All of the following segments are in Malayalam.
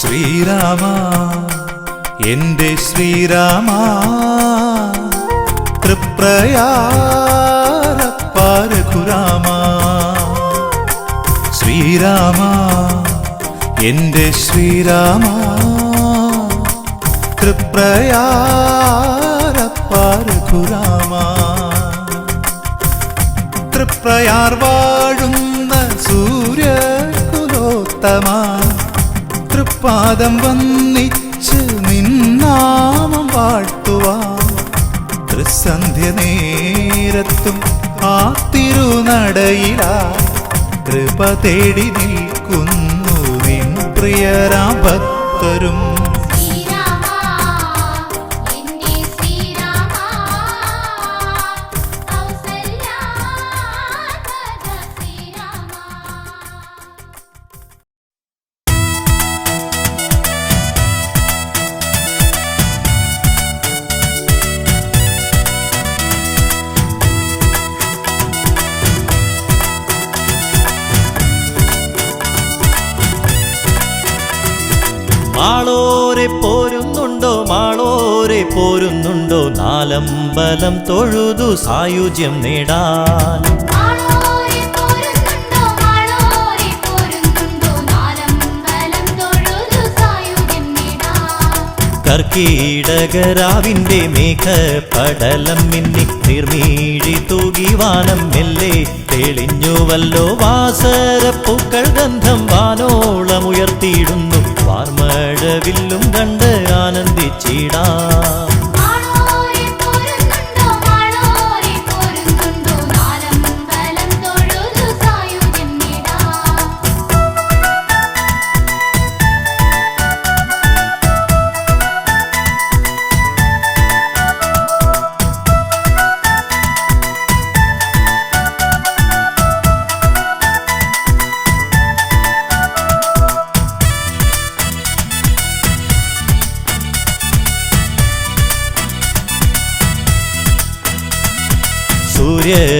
ശ്രീരാമ എന്റെ ശ്രീരാമ തൃപ്രയാരപ്പാരഘുരാമ ശ്രീരാമ എന്റെ ശ്രീരാമ തൃപ്രയാരപ്പാരഘുരാമ തൃപ്രയാർ വാഴുന്ന സൂര്യകുലോത്തമ തൃപ്പാദം വന്നിച്ച് നിന്നാമം വാഴ്ത്തുവാൻ ത്രിസന്ധ്യ നേരത്തും ആ തിരുനടയിലാ കൃപ തേടി നിൽക്കുന്നു നിൻ പ്രിയരാം ഭക്തരും. മാളോരെ പോരുന്നുണ്ടോ മാളോരെ പോരുന്നുണ്ടോ നാലമ്പലം തൊഴുതു സായുജ്യം നേടാൻ. കർക്കീടകരാവിന്റെ മേഘപടലം മിന്നി നിർമീഴി തൂകി വാനം മെല്ലെ തെളിഞ്ഞുവല്ലോ വാസരപ്പൂക്കൾ ഗന്ധം വാനോളമുയർത്തിയിടുന്നു വാർമഴവില്ലും കണ്ട് ആനന്ദിച്ചിടാം.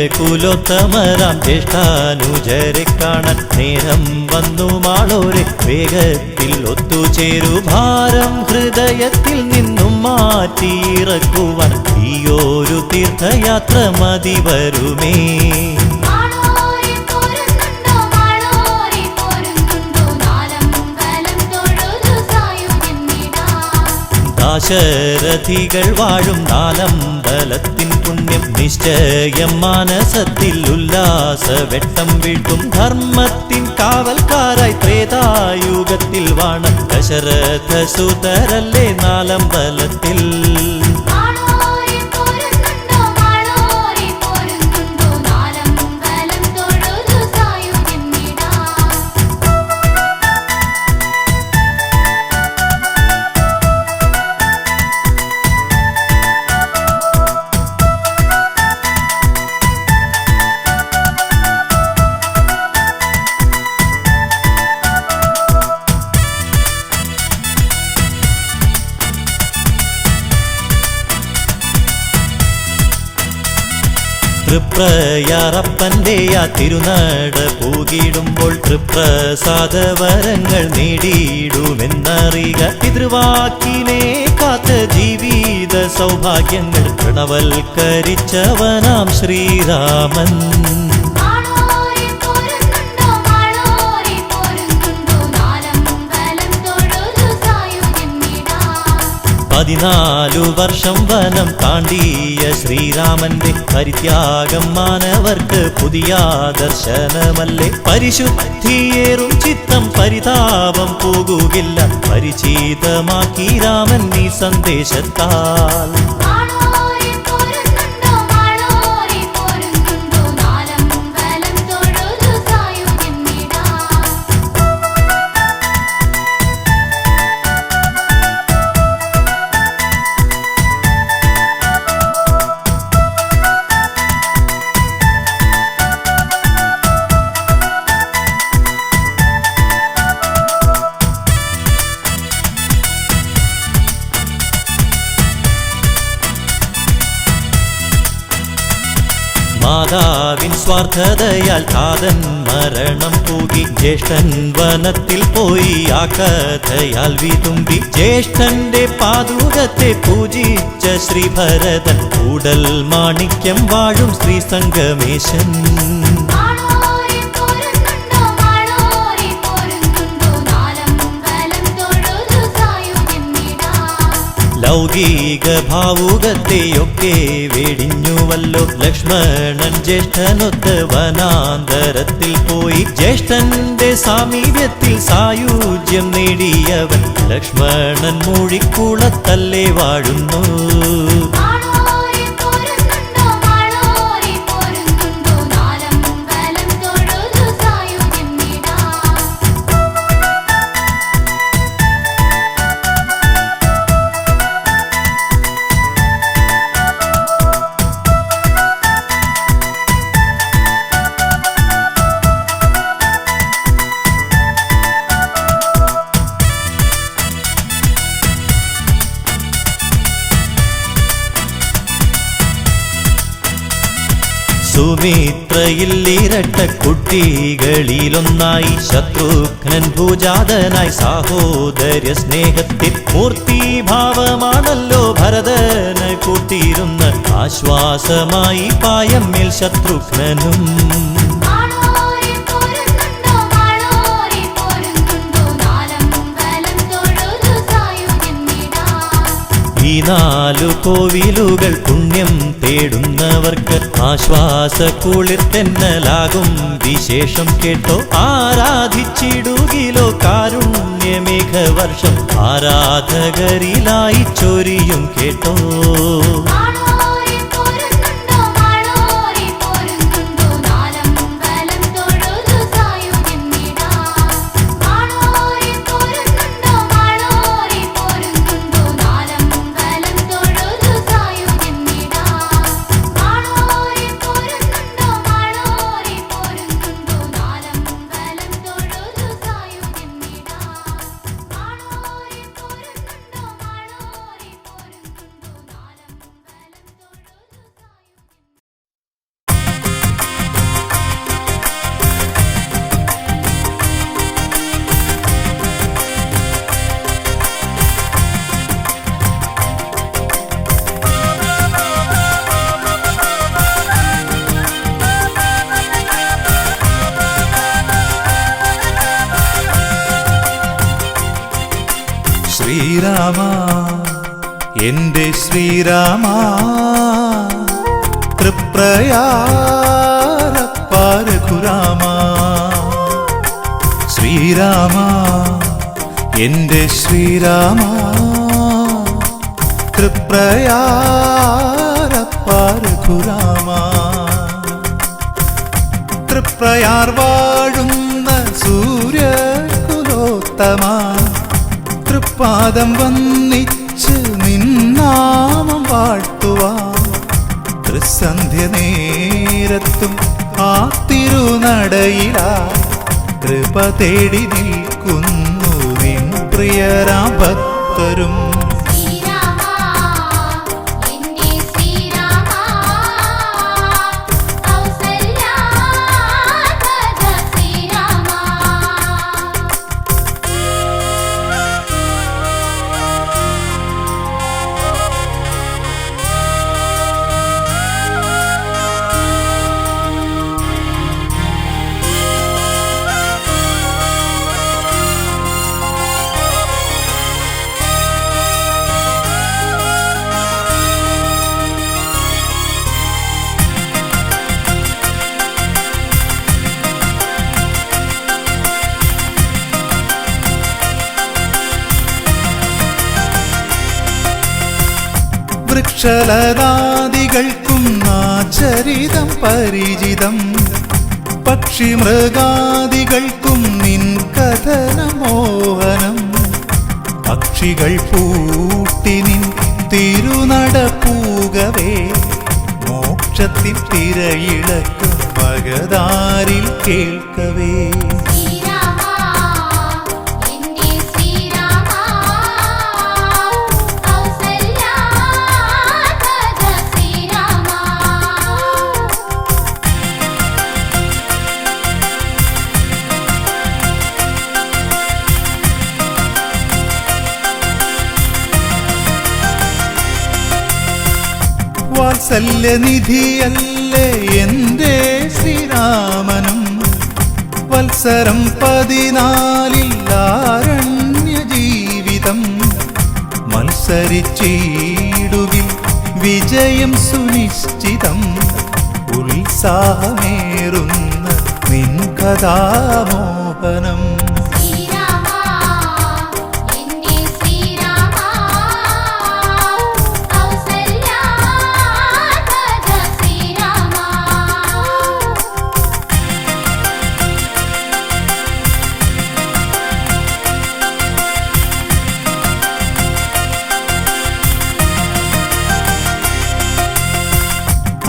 സൂര്യകുലോത്തമരാം ജ്യേഷ്ഠാനുജരെ കാണാൻ നേരം വന്നു മാളോരെ വേഗത്തിൽ ഒത്തുചേരു ഭാരം ഹൃദയത്തിൽ നിന്നും മാറ്റിയിറക്കുവാൻ ഈയൊരു തീർത്ഥയാത്ര മതി വരുമേ. ദാശരഥികൾ വാഴും നാലമ്പലത്തിൻ പുണ്യം നിശ്ചയം മാനസത്തിൽ ഉല്ലാസ വെട്ടം വീട്ടും ധർമ്മത്തിൻ കാവൽക്കാരായി ത്രേതായുഗത്തിൽ വാണ ദശരഥ സുതരല്ലേ നാലമ്പലത്തിൽ. തൃപ്രയാറപ്പന്റെ ആ തിരുനാട് പൂകിടുമ്പോൾ തൃപ്രസാദവരങ്ങൾ നേടിയിടുമെന്നറിയുക. പിതൃവാക്കിനെ കാത്ത ജീവിത സൗഭാഗ്യങ്ങൾ പ്രണവൽക്കരിച്ചവനാം ശ്രീരാമൻ. 14 വർഷം വനം താണ്ടിയ ശ്രീരാമന്റെ പരിത്യാഗം മാനവർക്ക് പുതിയ ദർശനമല്ലേ. പരിശുദ്ധിയേറും ചിത്തം പരിതാപം പോകുകില്ല പരിചിതമാക്കി രാമൻ ഈ സന്ദേശത്താൽ. മാതാവിൻ സ്വാർത്ഥതയാൽ താതൻ മരണം പൂകി ജ്യേഷ്ഠൻ വനത്തിൽ പോയി ആ കഥയാൽ വിതുമ്പി ജ്യേഷ്ഠന്റെ പാദുകത്തെ പൂജിച്ച ശ്രീഭരതൻ കൂടൽ മാണിക്യം വാഴും ശ്രീ സംഗമേശൻ ലൗകിക ഭാവുകത്തെയൊക്കെ വെടിഞ്ഞുവല്ലോ ലക്ഷ്മണൻ ജ്യേഷ്ഠനൊത്ത് വനാന്തരത്തിൽ പോയി ജ്യേഷ്ഠന്റെ സാമീപ്യത്തിൽ സായുജ്യം നേടിയവൻ ലക്ഷ്മണൻ മൂഴിക്കുളത്തല്ലേ വാഴുന്നു സുമിത്രയിൽ ഇരട്ട കുട്ടികളിലൊന്നായി ശത്രുഘ്നൻ ഭൂജാതനായി സാഹോദര്യ സ്നേഹത്തിൽ മൂർത്തിഭാവമാണല്ലോ ഭരതന് കൂട്ടിയിരുന്ന ആശ്വാസമായി പായമ്മേൽ ശത്രുഘ്നനും ഈ 4 കോവിലുകൾ പുണ്യം തേടുന്നവർക്ക് ആശ്വാസ കുളിർത്തെന്നലാകും വിശേഷം കേട്ടോ ആരാധിച്ചിടുകിലോ കാരുണ്യമേഘവർഷം ആരാധകരിലായി ചൊരിയും കേട്ടോ ശ്രീരാമ എന്റെ ശ്രീരാമ തൃപ്രയാരപ്പാരഘുരാമ ശ്രീരാമ എന്റെ ശ്രീരാമ തൃപ്രയാരപ്പാരഘുരാമ തൃപ്രയാർ വാഴുന്ന സൂര്യകുലോത്തമ തൃപ്പാദം വന്നിച്ച് നിന്നാമം വാഴ്ത്തുവാൻ തൃസന്ധ്യ നേരത്തും ആ തിരുനടയിലാ കൃപ തേടി നിൽക്കുന്നു നിൻ പ്രിയരാ ഭക്തരും വൃക്ഷലതാദികൾക്കും നാചരിതം പരിചിതം പക്ഷിമൃഗാദികൾക്കും നിൻ കഥനമോഹനം പക്ഷികൾ പൂട്ടി നിൻ തിരുനടപ്പൂകവേ മോക്ഷത്തിൻ തിരയിളക്കും മകതാരിൽ കേൾക്കവേ വാത്സല്യനിധിയല്ലേ എൻ്റെ ശ്രീരാമനും വത്സരം 14 ആരണ്യ ജീവിതം മത്സരിച്ചിടുവിൽ വിജയം സുനിശ്ചിതം ഉത്സാഹമേറുന്ന നിൻ കഥാമോഹനം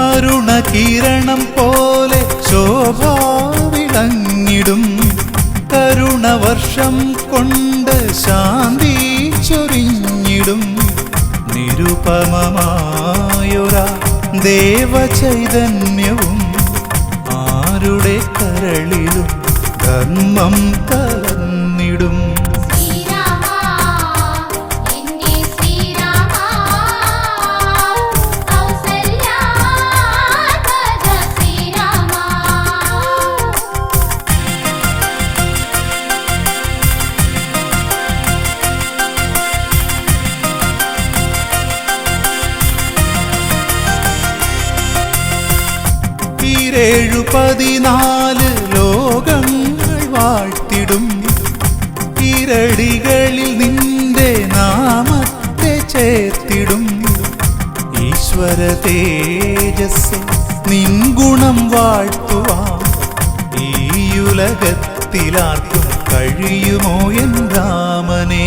അരുണകിരണം പോലെ ശോഭാവിളങ്ങിടും കരുണവർഷം കൊണ്ട് ശാന്തി ചൊരിഞ്ഞിടും നിരുപമമായൊരാ ദേവചൈതന്യവും ആരുടെ കരളിലും ധർമ്മം കലർന്നിടും ഈരേഴു 14 ലോകങ്ങൾ വാഴ്ത്തിടും ഈരടികളിൽ നിന്റെ നാമത്തെ ചേർത്തിടും ഈശ്വര തേജസ് നിൻ ഗുണം വാഴ്ത്തുവാൻ ഈയുലകത്തിലാർക്കും കഴിയുമോ എൻ രാമനേ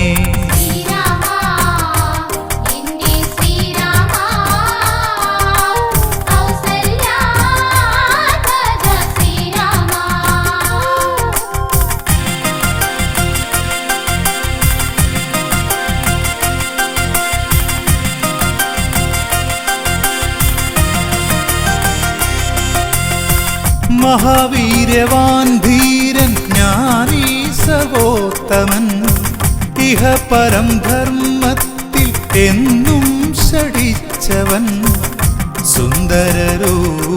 മഹാവീര്യവാൻ ധീരൻ ജ്ഞാനീ സർവോത്തമൻ ഇഹ പരം ധർമ്മത്തിൽ എന്നും ഷടിച്ചവൻ സുന്ദരരൂപൻ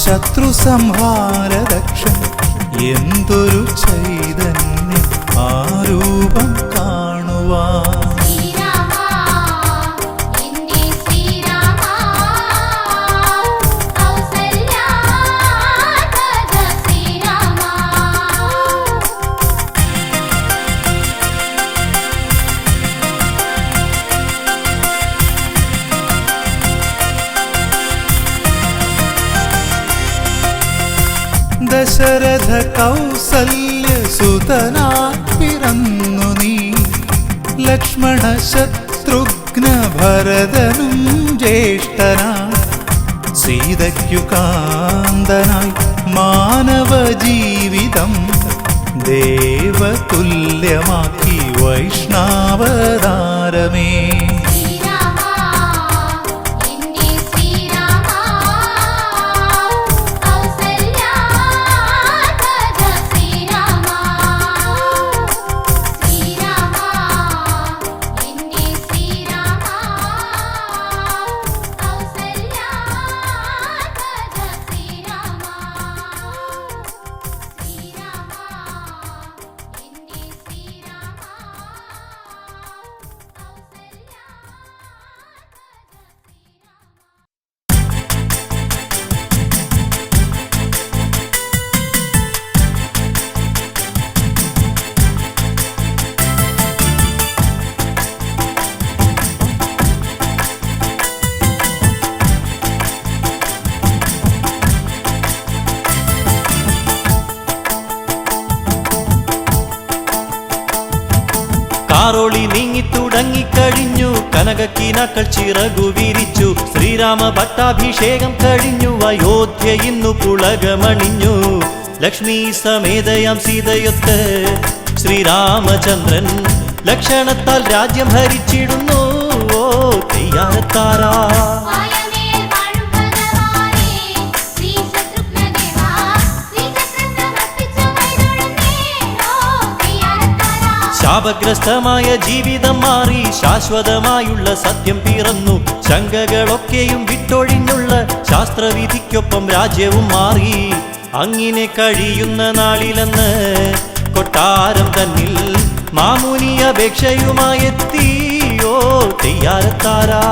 ശത്രു സംഹാരദക്ഷൻ എന്തൊരു ചൈതന്യം ആ രൂപം കാണുവാൻ ദശരഥ കൗസല്യ സുതനായി പിറന്നു നീ ലക്ഷ്മണ ശത്രുഘ്ന ഭരതനും ജ്യേഷ്ഠനായി സീതയ്ക്കു കാന്തനായി മാനവ ജീവിതം ദേവതുല്യമാക്കി വൈഷ്ണവതാരമേ കാറോളി നീങ്ങി തുടങ്ങിക്കഴിഞ്ഞു കനകക്കിനാക്കൾ ചിറകു വിരിച്ചു ശ്രീരാമ ഭട്ടാഭിഷേകം കഴിഞ്ഞു അയോധ്യ ഇന്നു പുളകമണിഞ്ഞു ലക്ഷ്മി സമേതയാം സീതയൊത്ത് ശ്രീരാമചന്ദ്രൻ ലക്ഷണത്താൽ രാജ്യം ഭരിച്ചിടുന്നു ഓ തെയ്യാറത്താരാ ശാപഗ്രസ്തമായ ജീവിതം മാറി ശാശ്വതമായുള്ള സത്യം പിറന്നു. ശങ്കകളൊക്കെയും വിട്ടൊഴിഞ്ഞുള്ള ശാസ്ത്രവിധിക്കൊപ്പം രാജ്യവും മാറി. അങ്ങിനെ കഴിയുന്ന നാളിലെന്ന് കൊട്ടാരം തന്നിൽ മാമുനി അപേക്ഷയുമായെത്തിയോ തെയ്യാരത്താരാ.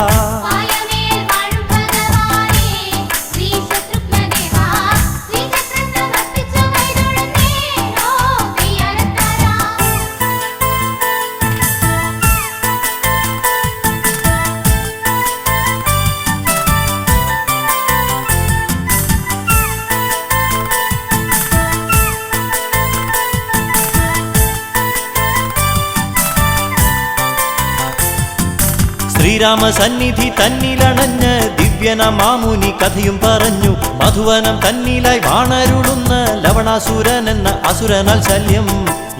ശ്രീരാമസന്നിധി തന്നിലണഞ്ഞ് ദിവ്യന മാമുനി കഥയും പറഞ്ഞു. മധുവനം തന്നിലായി വാണരുളുന്ന ലവണാസുരൻ എന്ന അസുരനാൽ ശല്യം.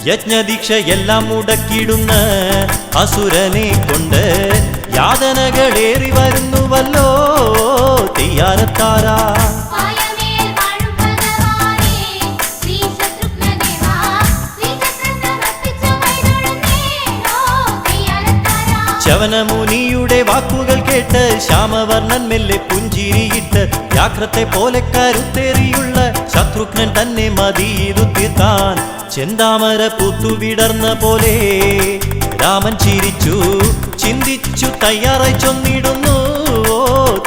യജ്ഞദീക്ഷയെല്ലാം മുടക്കിടുന്ന അസുരനെ കൊണ്ട് യാതനകളേറി വരുന്നുവല്ലോ തെയ്യാരത്താരാ. ശവനമുനിയുടെ വാക്കുകൾ കേട്ട് ശ്യാമവർണ്ണൻ മെല്ലെ പുഞ്ചിരിയിട്ട് വ്യാഘ്രത്തെ പോലെ കരുത്തേറിയുള്ള ശത്രുഘ്നൻ തന്നെ മതിയിതു തീർക്കാൻ ചെന്താമര പൂത്തുവിടർന്ന പോലെ രാമൻ ചിരിച്ചു ചിന്തിച്ചു തയ്യാറായി ചൊന്നിടുന്നു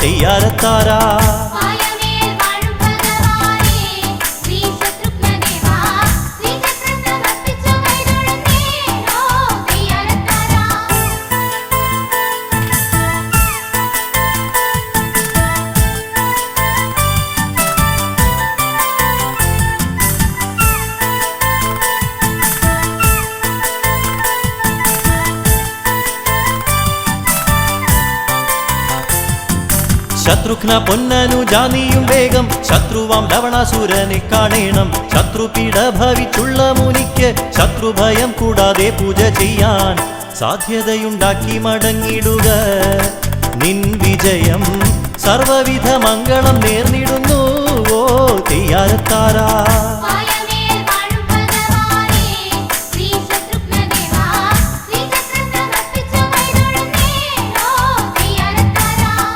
തെയ്യാരത്താരാ. ശത്രുഘ്ന പൊന്നനു ജാനിയും വേഗം ശത്രുവാം ലവണാസുരനെ കാണേണം. ശത്രുപീഡ ഭവിച്ചുള്ള മുനിക്ക് ശത്രുഭയം കൂടാതെ പൂജ ചെയ്യാൻ സാധ്യതയുണ്ടാക്കി മടങ്ങിടുക. നിൻ വിജയം സർവവിധ മംഗളം നേർന്നിടുന്നു ഓ തെയ്യാരത്താരാ.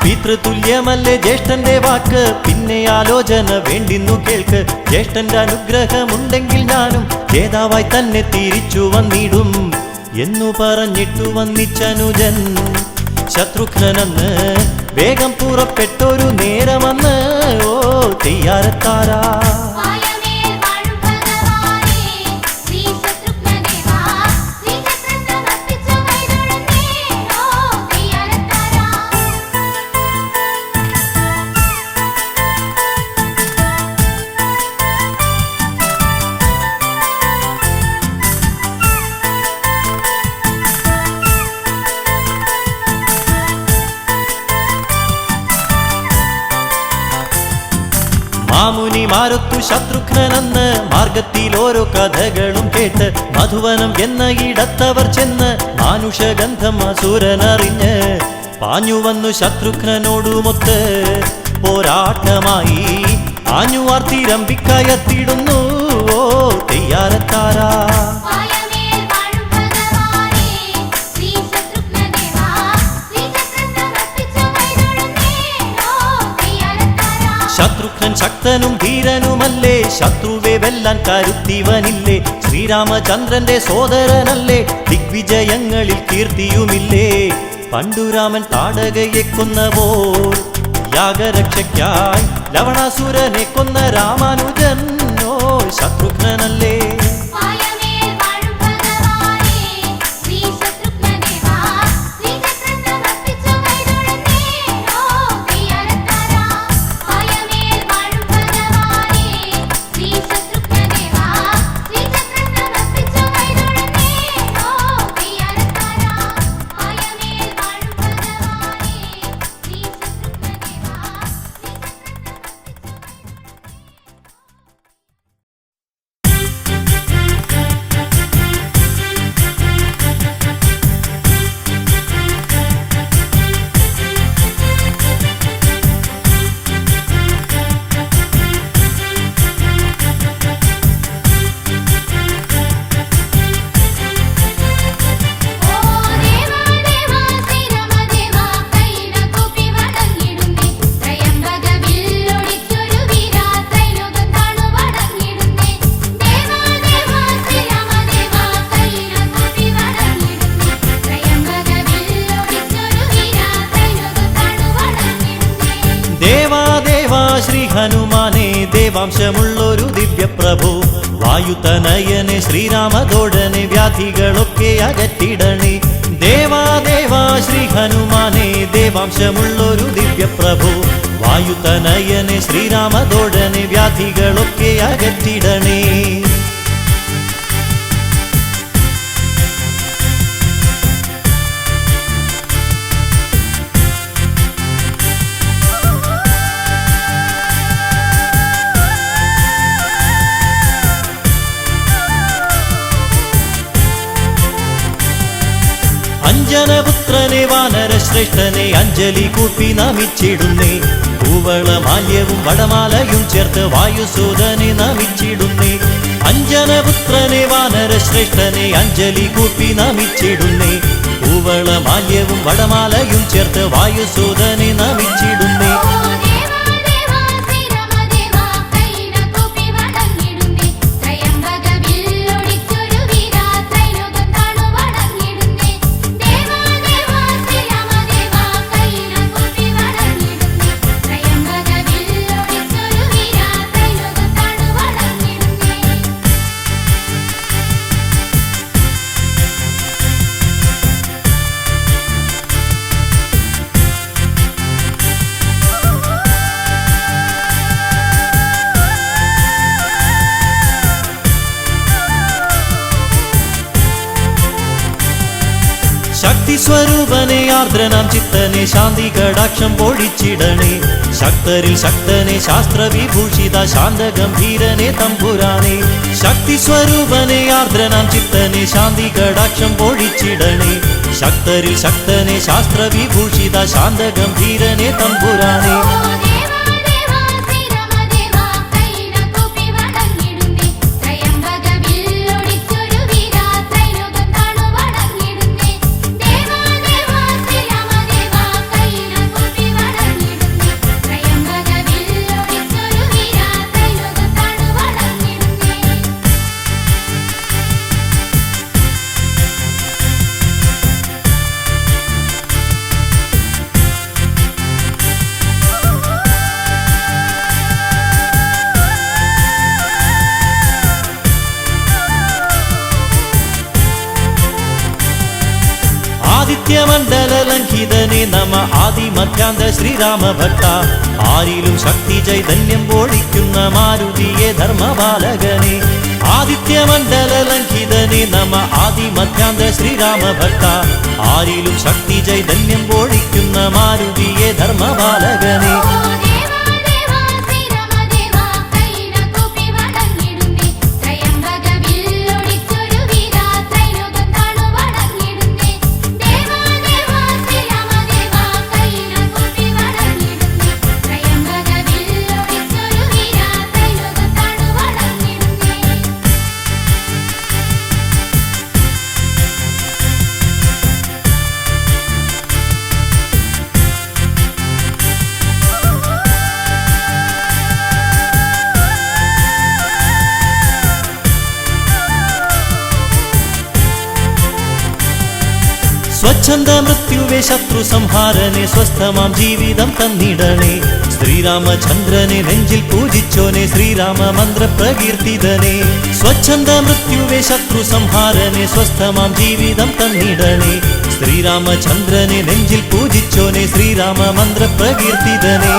പിതൃതുല്യമല്ലേ ജ്യേഷ്ഠന്റെ വാക്ക്, പിന്നെ ആലോചന വേണ്ടിന്നു കേൾക്ക്. ജ്യേഷ്ഠന്റെ അനുഗ്രഹമുണ്ടെങ്കിൽ ഞാനും ജേതാവായി തന്നെ തിരിച്ചു വന്നിടും എന്നു പറഞ്ഞിട്ടു വന്നിച്ചനുജൻ. ശത്രുഘ്നനെന്ന് വേഗം പുറപ്പെട്ടൊരു നേരമെന്ന് ഓ തെയ്യാരത്താരാ. മാമുനിമാരൊത്തു ശത്രുഘ്നനെന്ന് മാർഗത്തിൽ ഓരോ കഥകളും കേട്ട് മധുവനം എന്ന ഇടത്തവർ ചെന്ന് മാനുഷഗന്ധം അസുരനറിഞ്ഞ് പാഞ്ഞു വന്നു ശത്രുഘ്നനോടുമൊത്ത് പോരാട്ടമായി ആഞ്ഞുവാർത്തിരമ്പിക്കയത്തിടുന്നു ഓ തെയ്യാരത്താരാ. ശത്രുഘ്നൻ ശക്തനും ധീരനുമല്ലേ, ശത്രുവെ വെല്ലാൻ കരുത്തിവനില്ലേ. ശ്രീരാമചന്ദ്രന്റെ സോദരനല്ലേ, ദിഗ്വിജയങ്ങളിൽ കീർത്തിയുമില്ലേ. പണ്ടുരാമൻ താടകയെ കൊന്നപോൽ യാഗരക്ഷയ്ക്കായി ലവണാസുരനെ കൊന്ന രാമാനുജൻ ഓ ശത്രുഘ്നനല്ലേ. ദേവാംശമുള്ളൊരു ദിവ്യപ്രഭു വായുതനയനെ ശ്രീരാമദോടനെ വ്യാധികളൊക്കെ അകറ്റിടണേ ദേവാ ദേവാ ശ്രീ ഹനുമാനെ ദേവാംശമുള്ളൊരു ദിവ്യപ്രഭു വായുതനയനെ ശ്രീരാമദോടനെ വ്യാധികളൊക്കെ അകറ്റിടണേ അഞ്ജനപുത്രനെ വാനരശ്രേഷ്ഠനെ അഞ്ജലി കൂപ്പി നമിച്ചിടുന്നേ പൂവളമാല്യവും വടമാലയും ചേർത്ത് വായുസൂദനെ നമിച്ചിടുന്നേ അഞ്ജനപുത്രനെ വാനരശ്രേഷ്ഠനെ അഞ്ജലി കൂപ്പി നമിച്ചിടുന്നേ പൂവളമാല്യവും വടമാലയും ചേർത്ത് വായുസൂദനെ നമിച്ചിടുന്നേ ശക്തി സ്വരൂപനെ ആർദ്രനാം ചിത്തനെ ശാന്തി കടാക്ഷം പൊഴിച്ചിടണേ ശക്തരിൽ ശക്തനെ ശാസ്ത്രവിഭൂഷിത ശാന്ത ഗംഭീരനെ തമ്പുരാനെ ശക്തി സ്വരൂപനെ ആർദ്രനാം ചിത്തനെ ശാന്തി കടാക്ഷം പൊഴിച്ചിടണേ ശക്തരിൽ ശക്തനെ ശാസ്ത്രവിഭൂഷിത ശാന്ത ഗംഭീരനെ തമ്പുരാനെ ആദിത്യമണ്ഡലലംഘിതനെ നമ ആദിമധ്യാന്ത ശ്രീരാമ ഭക്ത ആരിലും ശക്തി ചൈതന്യം പൊഴിക്കുന്ന മാരുതിയെ ധർമ്മപാലകനെ ആദിത്യമണ്ഡലലംഘിതനെ നമ ആദിമധ്യാന്ത ശ്രീരാമ ഭക്ത ആരിലും ശക്തി ചൈതന്യം പൊഴിക്കുന്ന മാരുതിയെ ധർമ്മപാലകനെ സ്വച്ഛന്ത മൃത്യുവേ ശത്രു സംഹാരനെ സ്വസ്ഥമാം ജീവിതം തന്നിടണേ ശ്രീരാമചന്ദ്രനെ നെഞ്ചിൽ പൂജിച്ചോനെ ശ്രീരാമ മന്ത്ര പ്രകീർത്തിതനെ സ്വച്ഛന്ത മൃത്യുവേ ശത്രു സംഹാരനെ സ്വസ്ഥമാം ജീവിതം തന്നിടണേ ശ്രീരാമചന്ദ്രനെ നെഞ്ചിൽ പൂജിച്ചോനെ ശ്രീരാമ മന്ത്ര പ്രകീർത്തിതനെ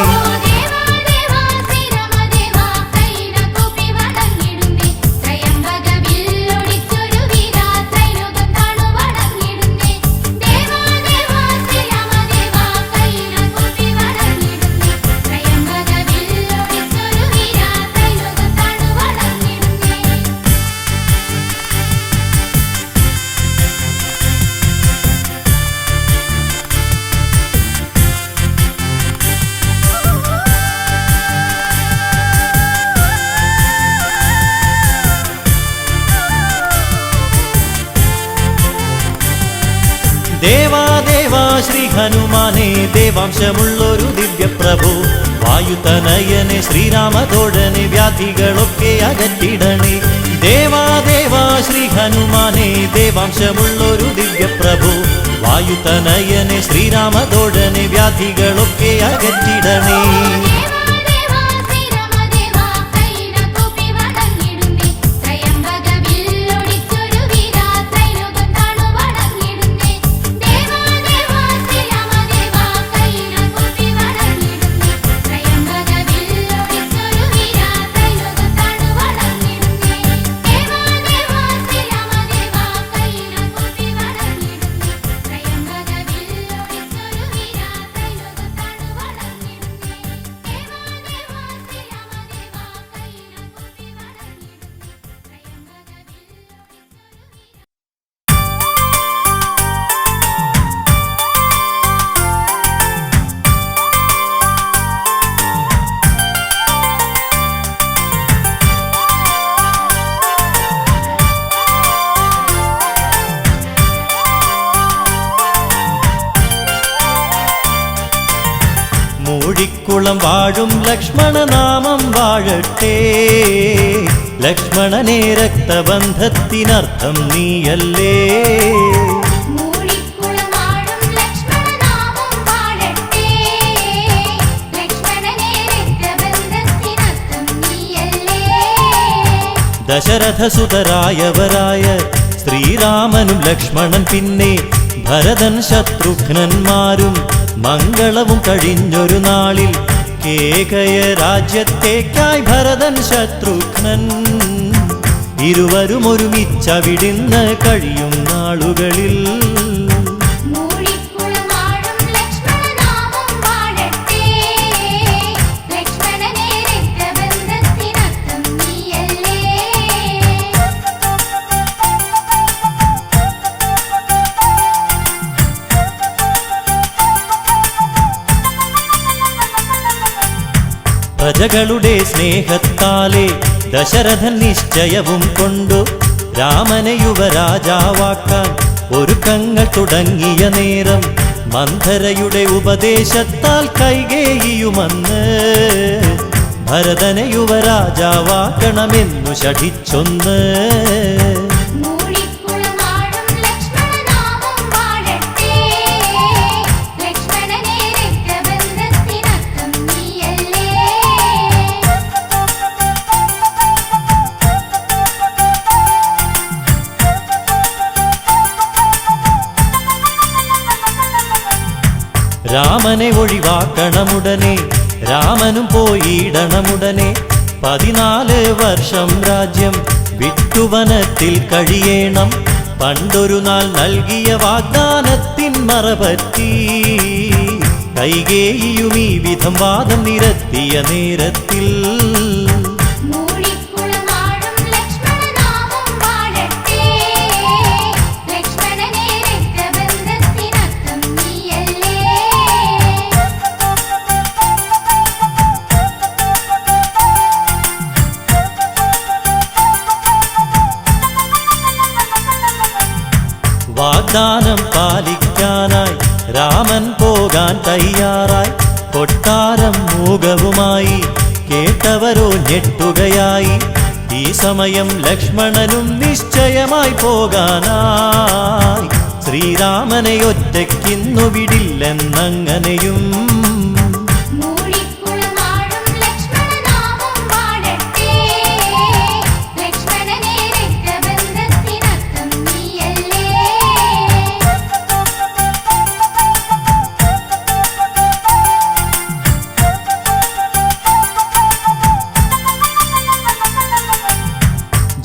ദേവാ ദേവാ ശ്രീ ഹനുമാനെ ദേവാംശമുള്ളൊരു ദിവ്യപ്രഭു വായുതനയനെ ശ്രീരാമദോടനെ വ്യാധികളൊക്കെ അകറ്റിടണേ ദേവാ ദേവാ ശ്രീ ഹനുമാനെ ദേവാംശമുള്ളൊരു ദിവ്യപ്രഭു വായുതനയനെ ശ്രീരാമദോടനെ വ്യാധികളൊക്കെ അകറ്റിടണേ മൂഴിക്കുളം വാഴും ലക്ഷ്മണനാമം വാഴട്ടെ. ലക്ഷ്മണനെ രക്തബന്ധത്തിനർത്ഥം നീയല്ലേ. ദശരഥസുതരായവരായ ശ്രീരാമനും ലക്ഷ്മണൻ പിന്നെ ഭരതൻ ശത്രുഘ്നന്മാരും മംഗളവും കഴിഞ്ഞൊരു നാളിൽ കേകയ രാജ്യത്തേക്കായി ഭരതൻ ശത്രുഘ്നൻ ഇരുവരും ഒരുമിച്ചവിടുന്ന് കഴിയും നാളുകളിൽ പ്രജകളുടെ സ്നേഹത്താലെ ദശരഥൻ നിശ്ചയവും കൊണ്ടു രാമനെ യുവരാജാവാക്കാൻ ഒരുക്കങ്ങൾ തുടങ്ങിയ നേരം മന്ധരയുടെ ഉപദേശത്താൽ കൈകേയിയുമന്ന് ഭരതനെ യുവരാജാവാക്കണമെന്നു ശഠിച്ചൊന്ന്. രാമനെ ഒഴിവാക്കണമുടനെ രാമനും പോയിടണമുടനെ 14 വർഷം രാജ്യം വിട്ടുവനത്തിൽ കഴിയേണം. പണ്ടൊരു നാൾ നൽകിയ വാഗ്ദാനത്തിൻ മറപറ്റി കൈകേയിയും ഈ വിധം വാദം നിരത്തിയ നേരത്തിൽ വാഗ്ദാനം പാലിക്കാനായി രാമൻ പോകാൻ തയ്യാറായി. കൊട്ടാരം മൂകവുമായി കേട്ടവരോ ഞെട്ടുകയായി. ഈ സമയം ലക്ഷ്മണനും നിശ്ചയമായി പോകാനായി ശ്രീരാമനെ ഒറ്റയ്ക്കിന്നു വിടില്ലെന്നങ്ങനെയും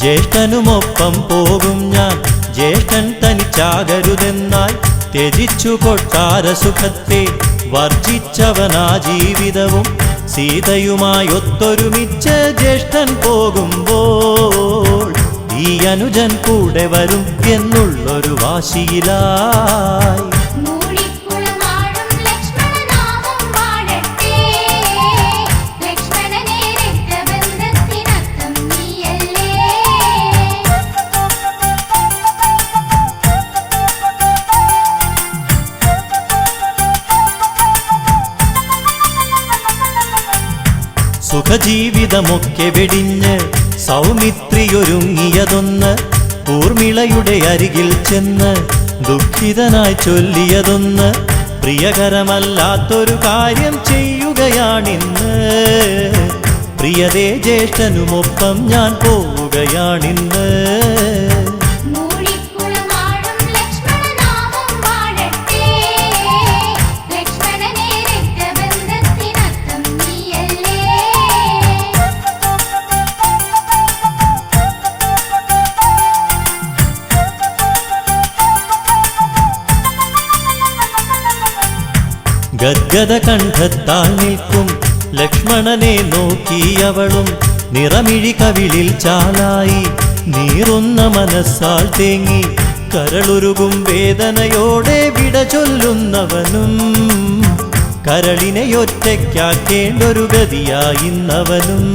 ജ്യേഷ്ഠനുമൊപ്പം പോകും ഞാൻ, ജ്യേഷ്ഠൻ തനിച്ചാകരുതെന്നായി ത്യജിച്ചു കൊട്ടാരസുഖത്തെ വർജിച്ചവനാ ജീവിതവും. സീതയുമായി ഒത്തൊരുമിച്ച് ജ്യേഷ്ഠൻ പോകുമ്പോൾ ഈ അനുജൻ കൂടെ വരും എന്നുള്ളൊരു വാശിയിലായി സുഖജീവിതമൊക്കെ വെടിഞ്ഞ് സൗമിത്രിയൊരുങ്ങിയതൊന്ന്, ഊർമിളയുടെ അരികിൽ ചെന്ന് ദുഃഖിതനായി ചൊല്ലിയതൊന്ന്, പ്രിയകരമല്ലാത്തൊരു കാര്യം ചെയ്യുകയാണിന്ന്. പ്രിയതേ ജ്യേഷ്ഠനുമൊപ്പം ഞാൻ പോവുകയാണിന്ന്. ഗദ്ഗദ കണ്ഠത്താൽ നിൽക്കും ലക്ഷ്മണനെ നോക്കിയവളും നിറമിഴി കവിളിൽ ചാലായി നീറുന്ന മനസ്സാൽ തേങ്ങി കരളുരുകും വേദനയോടെ വിട ചൊല്ലുന്നവനും കരളിനെ ഒറ്റയ്ക്കാക്കേണ്ടൊരു ഗതിയായിന്നവനും.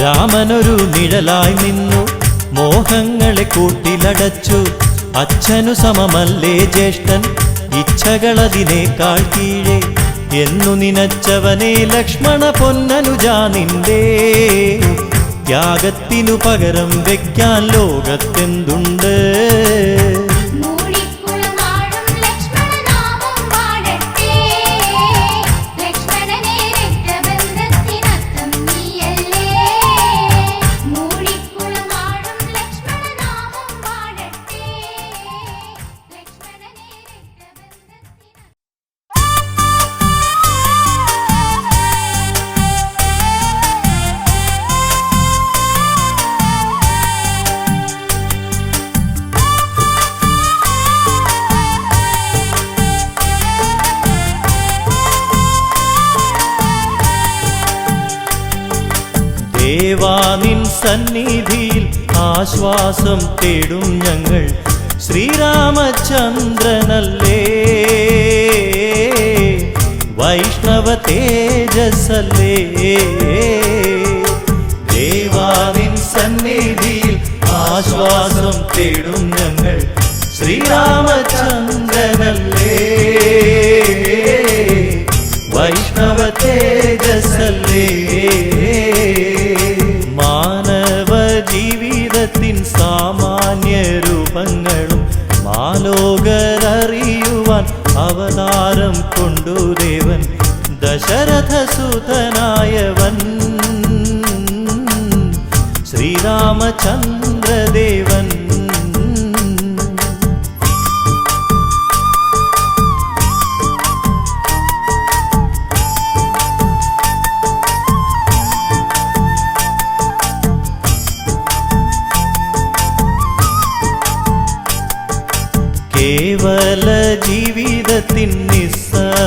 രാമനൊരു നിഴലായി നിന്നു മോഹങ്ങളെ കൂട്ടിലടച്ചു. അച്ഛനു സമമല്ലേ ജ്യേഷ്ഠൻ, ഇച്ഛകളതിനേക്കാൾ കീഴേ എന്നു നിനച്ചവനെ ലക്ഷ്മണ പൊന്നനുജാ നിന്റെ. ത്യാഗത്തിനു പകരം വയ്ക്കാൻ ലോകത്തെന്തുണ്ട്? ദേവാ നിൻ സന്നിധിയിൽ ആശ്വാസം തേടും ഞങ്ങൾ. ശ്രീരാമചന്ദ്രനല്ലേ വൈഷ്ണവ തേജസ്സല്ലേ. ദേവാ നിൻ സന്നിധിയിൽ ആശ്വാസം തേടും ഞങ്ങൾ. ശ്രീരാമചന്ദ്രനല്ലേ വൈഷ്ണവ തേജസ്സല്ലേ. മാനവ ജീവിതത്തിൻ സാമാന്യ രൂപങ്ങളും മാലോകരറിയുവാൻ അവതാരം കൊണ്ടു ദേവൻ ദശരഥസുതനായവൻ ശ്രീരാമചന്ദ്രദേവൻ. കേവല ജീവിതത്തിൻ നിസ്സഹായതയൊക്കെ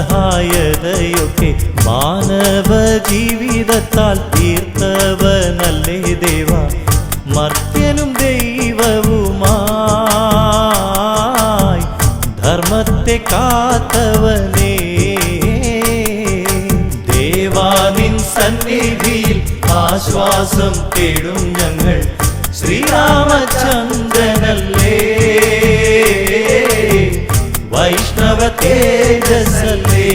മാനവ ജീവിതത്താൽ തീർത്തവനല്ലേ ദേവ. മർത്യനും ദൈവവുമായി ധർമ്മത്തെ കാത്തവനേ. ദേവാ നിൻ സന്നിധിയിൽ ആശ്വാസം തേടും ഞങ്ങൾ. ശ്രീരാമചന്ദ്രനല്ലേ വൈഷ്ണവ തേജസ്സല്ലേ.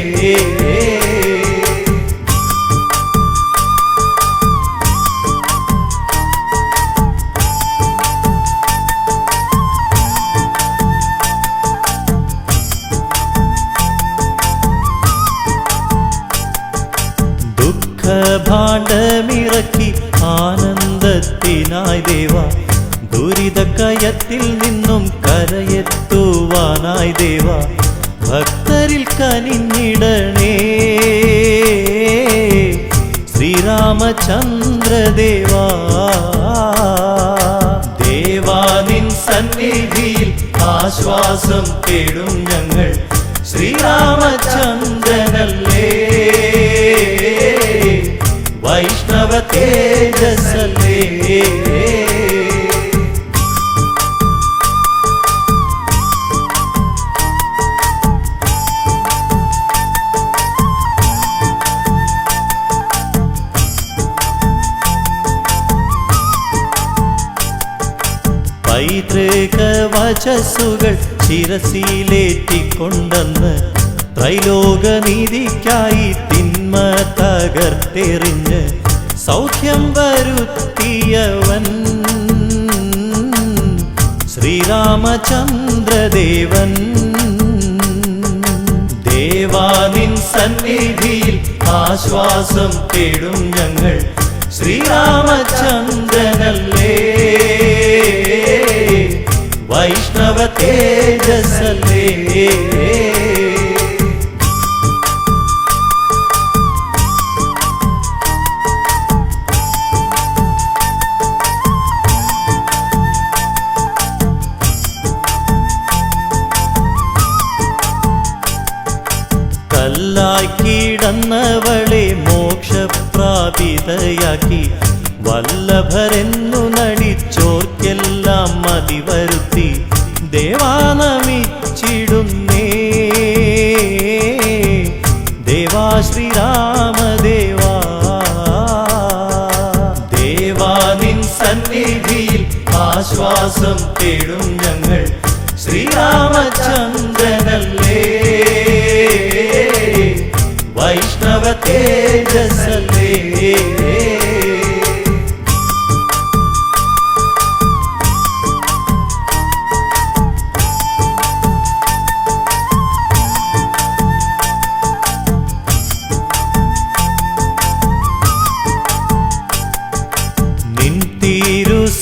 ദുഃഖഭാണ്ഡമിറക്കി ആനന്ദത്തിനായി ദേവ. ദുരിതക്കയത്തിൽ നിന്നും കരയെത്തുവാനായി ദേവ. ഭക്തരിൽ കനിഞ്ഞിടണേ ശ്രീരാമചന്ദ്രദേവാ. ദേവാ നിൻ സന്നിധിയിൽ ആശ്വാസം തേടും ഞങ്ങൾ. ശ്രീരാമചന്ദ്രനല്ലേ വൈഷ്ണവ തേജസ്സല്ലേ. പൈതൃക വചസ്സുകൾ ശിരസിലേറ്റിക്കൊണ്ടെന്ന് ത്രൈലോകനീതിക്കായി തിന്മ തകർത്തെറിഞ്ഞ് സൗഖ്യം വരുത്തിയവൻ ശ്രീരാമചന്ദ്രദേവൻ. ദേവാ നിൻ സന്നിധിയിൽ ആശ്വാസം തേടും ഞങ്ങൾ. ശ്രീരാമചന്ദ്രനല്ലേ വൈഷ്ണവ തേജസ്സല്ലേ. കല്ലായി കിടന്നവളെ മോക്ഷപ്രാപിതയാക്കി വല്ലഭരെന്നു നടിച്ചോർക്കെല്ലാം മതിവരുത്തി ദേവാനമിച്ചിടുന്നേ. ദേവാ ശ്രീരാമദേവാ. ദേവ സന്നിധിയിൽ ആശ്വാസം തേടും ഞങ്ങൾ ശ്രീരാമചന്ദ്രനല്ലേ വൈഷ്ണവ തേജസ്സല്ലേ.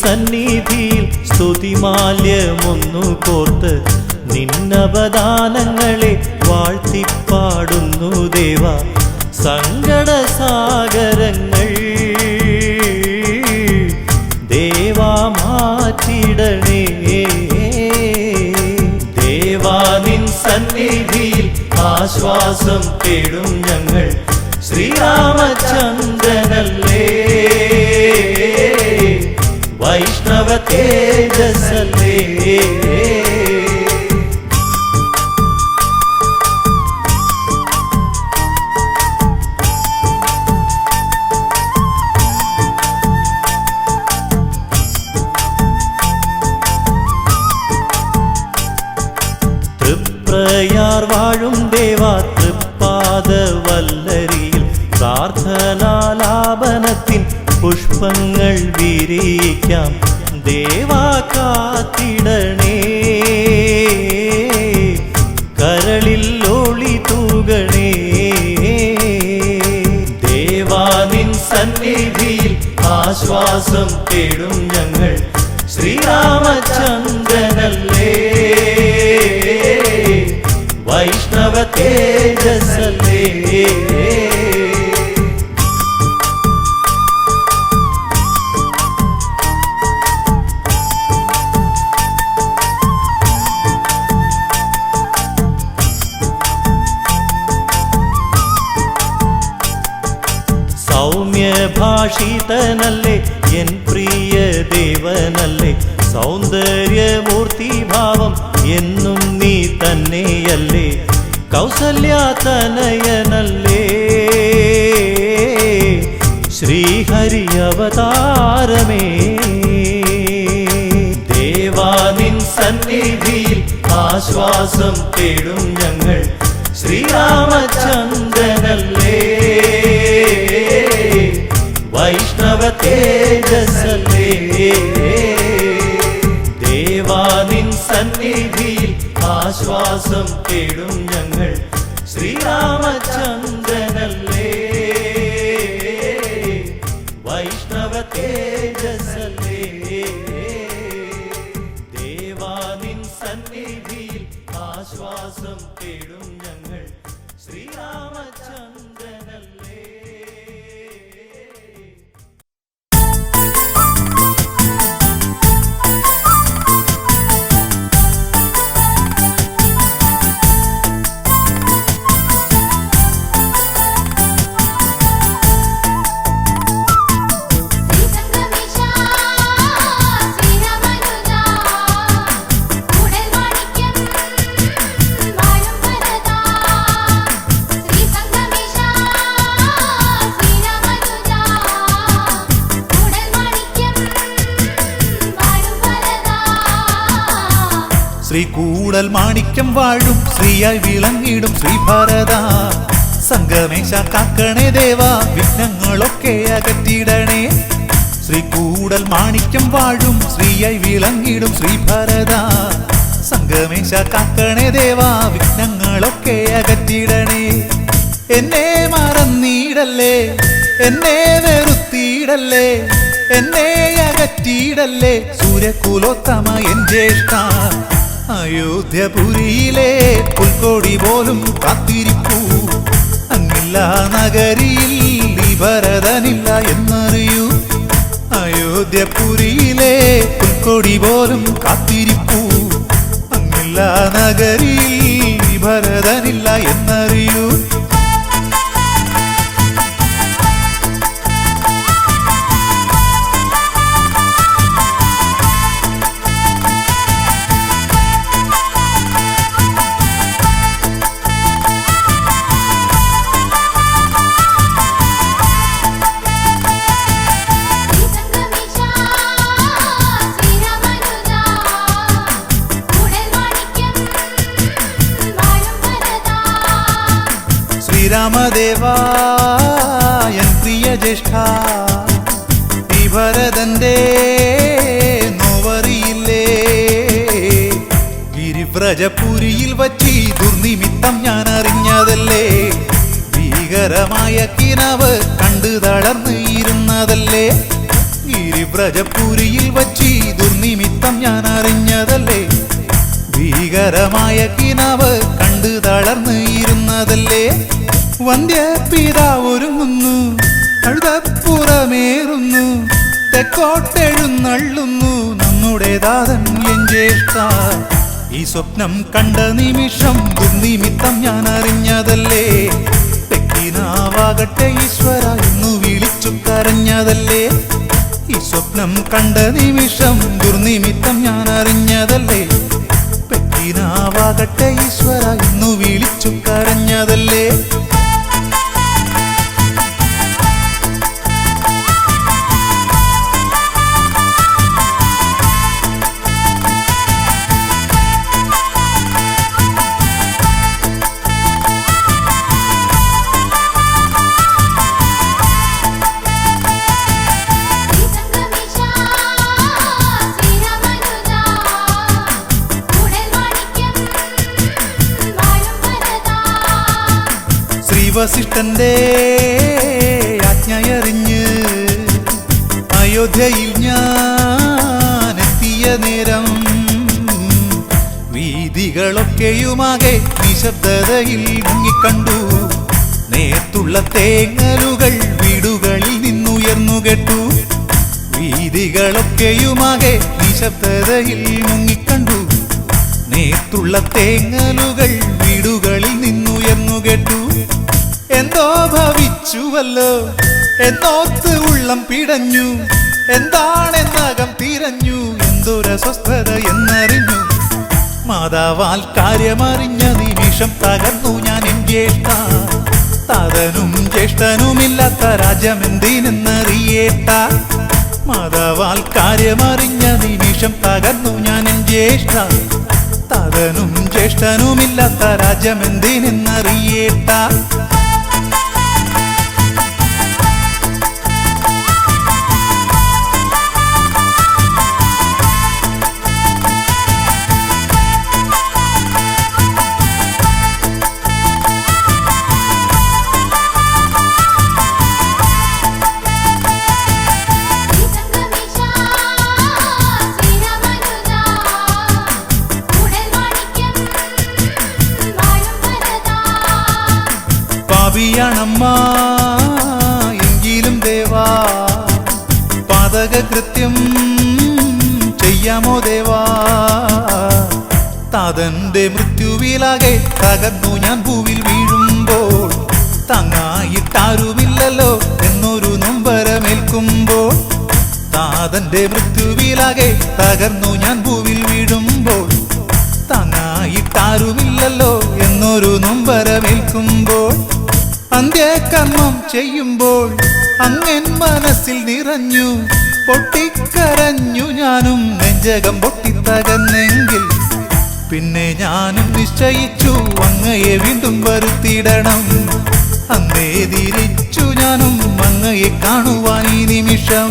സന്നിധിയിൽ സ്തുതിമാല്യമൊന്നു കോർത്ത് നിന്നവദാനങ്ങളെ വാഴ്ത്തിപ്പാടുന്നു ദേവ. സങ്കടസാഗരങ്ങൾ ദേവാ മാറ്റിടണേ. ദേവാ നിൻ സന്നിധിയിൽ ആശ്വാസം തേടും ഞങ്ങൾ ശ്രീരാമചന്ദ്രനല്ലേ വൈഷ്ണവ തേജസ്സല്ലേ. തൃപ്രയാർ വാഴും ദേവാ തൃപ്പാദ വല്ലരിയിൽ പ്രാർത്ഥനാലാപനത്തിൻ പുഷ്പങ്ങൾ വിരിയിക്കാം ദേവാ കാത്തിടണേ. കരളിൽ ഒളി തൂകണേ. ദേവാ നിൻ സന്നിധിയിൽ ആശ്വാസം തേടും ഞങ്ങൾ ശ്രീരാമചന്ദ്രനല്ലേ വൈഷ്ണവ തേജസ്സല്ലേ. സൗമ്യഭാഷിതനല്ലേ എൻ പ്രിയ ദേവനല്ലേ. സൗന്ദര്യമൂർത്തിഭാവം എന്നും നീ തന്നെയല്ലേ. കൗസല്യതനയനല്ലേ ശ്രീഹരി അവതാരമേ. ദേവാ നിൻ സന്നിധിയിൽ ആശ്വാസം തേടും ഞങ്ങൾ ശ്രീരാമചന്ദ്രനല്ലേ വൈഷ്ണവ തേജസ്സല്ലേ. ദേവാ നിൻ സന്നിധിയിൽ ആശ്വാസം തേടും ഞങ്ങൾ ശ്രീരാമചന്ദ്രനല്ലേ വൈഷ്ണവ തേജസ്സല്ലേ. ദേവാ നിൻ സന്നിധിയിൽ ആശ്വാസം തേടും ഞങ്ങൾ ശ്രീരാമചന്ദ്രനല്ലേ. ശ്രീകൂടൽ മാണിക്യം വാഴും ശ്രീയായി വിളങ്ങിടും ശ്രീഭാരത. സംഗമേശ കാക്കണേ ദേവാ വിഘ്നങ്ങളൊക്കെ അകറ്റിടണേ. ശ്രീകൂടൽ മാണിക്യം വാഴും ശ്രീയായി വിളങ്ങിടും ശ്രീഭാരത. സംഗമേശ കാക്കണേ ദേവാ വിഘ്നങ്ങളൊക്കെ അകറ്റിടണേ. എന്നെ മറന്നിടല്ലേ, എന്നെ വെറുത്തിടല്ലേ, എന്നെ അകറ്റിടല്ലേ. സൂര്യകുലോത്തമ എൻ ജ്യേഷ്ഠ അയോധ്യപുരിയിലെ പുൽക്കോടി പോലും കാത്തിരിപ്പൂ. അങ്ങില്ല നഗരിയിൽ ഈ ഭരതനില്ല എന്നറിയൂ. അയോധ്യപുരിയിലെ പുൽക്കോടി പോലും കാത്തിരിപ്പൂ. അങ്ങില്ല നഗരിയിൽ ഈ ഭരതനില്ല എന്നറിയൂ. ശ്രീരാമദേവാ എൻ പ്രിയ ജ്യേഷ്ഠ ഈ ഭരതന്റെ നോവറിയില്ലേ ഗിരിവ്രജപുരിയിൽ വച്ചി ദുർനിമിത്തം ഞാൻ അറിഞ്ഞതല്ലേ ഭീകരമായ കിനാവ് കണ്ടു തളർന്നിരുന്നതല്ലേ ഗിരിവ്രജപുരിയിൽ വച്ചി ദുർനിമിത്തം ഞാൻ അറിഞ്ഞതല്ലേ ഭീകരമായ കിനാവ് കണ്ടു തളർന്നിരുന്നതല്ലേ വന്ധ്യപിതാവ് ഒരുങ്ങുന്നു കഴുതപ്പുറമേറുന്നു തെക്കോട്ടെഴുന്നള്ളുന്നു നമ്മുടെ ദാതൻ എൻ ജ്യേഷ്ഠ ഈ സ്വപ്നം കണ്ട നിമിഷം ദുർനിമിത്തം ഞാൻ അറിഞ്ഞതല്ലേ തെക്കിനാവാകട്ടെ ഈശ്വര എന്നു വിളിച്ചു കരഞ്ഞതല്ലേ ഈ സ്വപ്നം കണ്ട നിമിഷം ദുർനിമിത്തം ഞാൻ അറിഞ്ഞതല്ലേ പെക്കിനാവാകട്ടെ ഈശ്വര എന്നു വിളിച്ചു കരഞ്ഞതല്ലേ വസിഷ്ഠന്റെ ആജ്ഞയറിഞ്ഞ് അയോധ്യയിൽ ഞാൻ എത്തിയ നേരം വീതികളൊക്കെയുമാകെ നിശബ്ദതയിൽ മുങ്ങിക്കണ്ടു നേർത്തുള്ള തേങ്ങലുകൾ വീടുകളിൽ നിന്നുയർന്നു കേട്ടു വീതികളൊക്കെയുമാകെ നിശബ്ദതയിൽ മുങ്ങിക്കണ്ടു നേർത്തുള്ള തേങ്ങലുകൾ വീടുകളിൽ നിന്നുയർന്നു കേട്ടു എന്തോ ഭവിച്ചുവല്ലോ എന്നോത്ത് ഉള്ളം പിടഞ്ഞു എന്താണെന്നകം തിരഞ്ഞു എന്തൊരസ്വസ്ഥത എന്നറിഞ്ഞു മാതാവാൽ കാര്യമറിഞ്ഞ നിമിഷം തകർന്നു ഞാൻ എൻ ജ്യേഷ്ഠ താതനും ജ്യേഷ്ഠനുമില്ലാത്ത രാജ്യമെന്തിനെന്നറിയേട്ട മാതാവാൽ കാര്യമറിഞ്ഞ നിമിഷം തകർന്നു ഞാൻ എൻ ജ്യേഷ്ഠ താതനും ജ്യേഷ്ഠനുമില്ലാത്ത രാജ്യമെന്തിനെന്നറിയേട്ട പാപിയാണമ്മ എങ്കിലും ദേവാ പാതകകൃത്യം ചെയ്യാമോ ദേവാ താതന്റെ മൃത്യുവിലാകെ തകർന്നു ഞാൻ ഭൂവിൽ വീഴുമ്പോൾ താങ്ങായിട്ടാരുമില്ലല്ലോ എന്നൊരു നൊമ്പരമേൽക്കുമ്പോൾ താതന്റെ മൃത്യുവിലാകെ തകർന്നു ഞാൻ ഭൂവിൽ വീഴുമ്പോൾ താങ്ങായിട്ടാരുമില്ലല്ലോ എന്നൊരു നൊമ്പരമേൽക്കുമ്പോൾ അന്ത്യകർമ്മം ചെയ്യുമ്പോൾ അങ്ങൻ മനസ്സിൽ നിറഞ്ഞു പൊട്ടിക്കരഞ്ഞു ഞാനും നെഞ്ചകം പൊട്ടിത്തകന്നെങ്കിൽ പിന്നെ ഞാനും നിശ്ചയിച്ചു അങ്ങയെ വീണ്ടും വരുത്തിയിടണം അന്നേ തിരിച്ചു ഞാനും അങ്ങയെ കാണുവാൻ ഈ നിമിഷം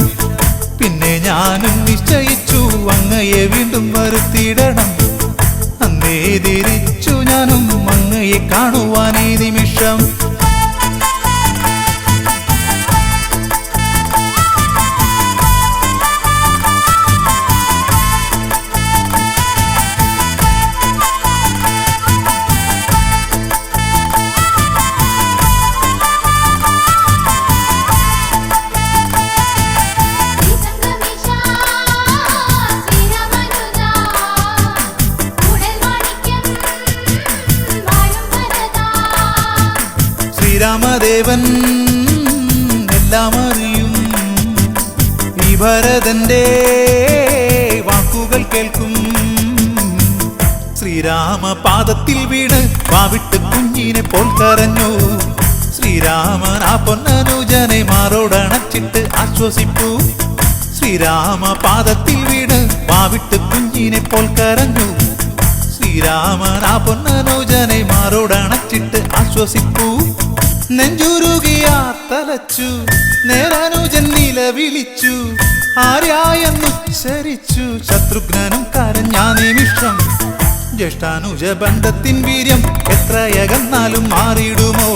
പിന്നെ ഞാനും നിശ്ചയിച്ചു അങ്ങയെ വീണ്ടും വരുത്തിയിടണം അന്നേ തിരിച്ചു ഞാനും അങ്ങയെ കാണുവാൻ ഈ നിമിഷം ശ്രീരാമദേവൻ എല്ലാം അറിയും ഈ ഭരതന്റെ വാക്കുകൾ കേൾക്കും ശ്രീരാമപാദത്തിൽ വീണ് വാവിട്ട് കുഞ്ഞിനെ പോൽ കരഞ്ഞു ശ്രീരാമൻ ആ പൊന്നനുജനെ മാറോടണച്ചിട്ട് ആശ്വസിപ്പു ശ്രീരാമപാദത്തിൽ വീണ് വാവിട്ട് കുഞ്ഞിനെ പോൽ കരഞ്ഞു ശ്രീരാമൻ ആ പൊന്നനുജനെ മാറോടണച്ചിട്ട് ആശ്വസിപ്പൂ. നെഞ്ചുരുകിയ തലച്ചു നേരനുജൻ നിലവിളിച്ചു, ആര്യായെന്നുച്ചരിച്ചു. ശത്രുഘ്നനും കരഞ്ഞാ നിമിഷം. ജ്യേഷ്ഠാനുജ ബന്ധത്തിൻ വീര്യം എത്രയകന്നാലും മാറിയിടുമോ?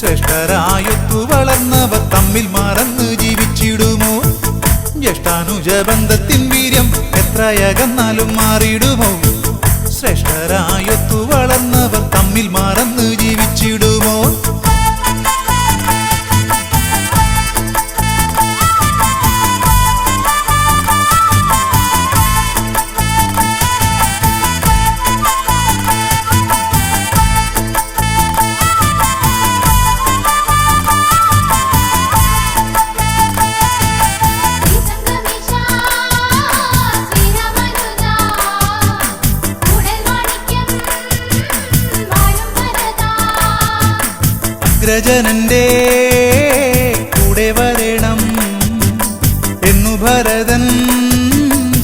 ശ്രേഷ്ഠരായൊത്തു വളർന്നവർ തമ്മിൽ മറന്ന് ജീവിച്ചിടുമോ? ജ്യേഷ്ഠാനുജ ബന്ധത്തിൻ വീര്യം എത്രയകന്നാലും മാറിയിടുമോ? ശ്രേഷ്ഠരായൊത്തു വളർന്നവർ തമ്മിൽ മറന്ന് ജീവിച്ചിടുമോ? അഗ്രജനന്റെ കൂടെ വരണം എന്നു ഭരതൻ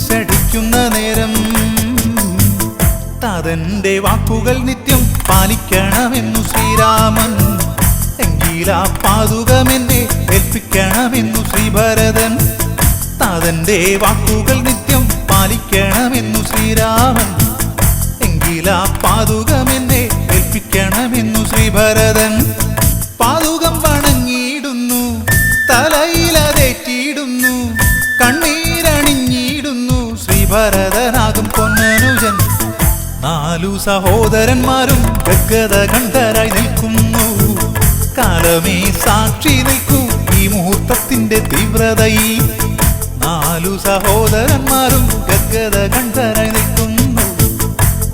ശഠിക്കുന്ന നേരം, താതന്റെ വാക്കുകൾ നിത്യം പാലിക്കണമെന്നു ശ്രീരാമൻ. എങ്കിലാ പാതുകമെന്നെ ഏൽപ്പിക്കണമെന്നു ശ്രീഭരതൻ. താതന്റെ വാക്കുകൾ നിത്യം പാലിക്കണമെന്നു ശ്രീരാമൻ. എങ്കിലാ പാതുകമെന്നെ ഏൽപ്പിക്കണമെന്നു ശ്രീഭരതൻ. പാതുകം വണങ്ങിയിടുന്നു, തലയിലതേറ്റിയിടുന്നു, കണ്ണീരണിഞ്ഞിടുന്നു ശ്രീഭരതനാകും പൊന്നനുജൻ. 4 സഹോദരന്മാരും ഗദ്ഗത കണ്ഠരായി നിൽക്കുന്നു. കാലമേ സാക്ഷി നിൽക്കൂ ഈ മുഹൂർത്തത്തിന്റെ തീവ്രതയിൽ. 4 സഹോദരന്മാരും ഗദ്ഗത കണ്ഠരായി നിൽക്കുന്നു.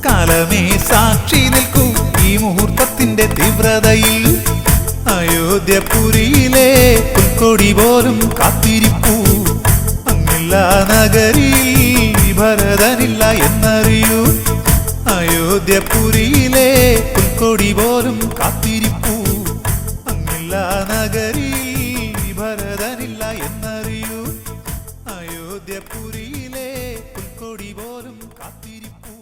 കാലമേ സാക്ഷി നിൽക്കൂ ഈ മുഹൂർത്തത്തിന്റെ തീവ്രതയിൽ. അയോധ്യപുരിയിലെ പുൽക്കൊടി പോലും കാത്തിരിപ്പൂ. അങ്ങില്ല നഗരിയിൽ ഭരതനില്ല എന്നറിയൂ. അയോധ്യപുരിയിലെ പുൽക്കൊടി പോലും കാത്തിരിപ്പൂ. അങ്ങില്ല നഗരിയിൽ ഭരതനില്ല എന്നറിയൂ. അയോധ്യപുരിയിലെ പുൽക്കൊടി പോലും കാത്തിരിപ്പൂ.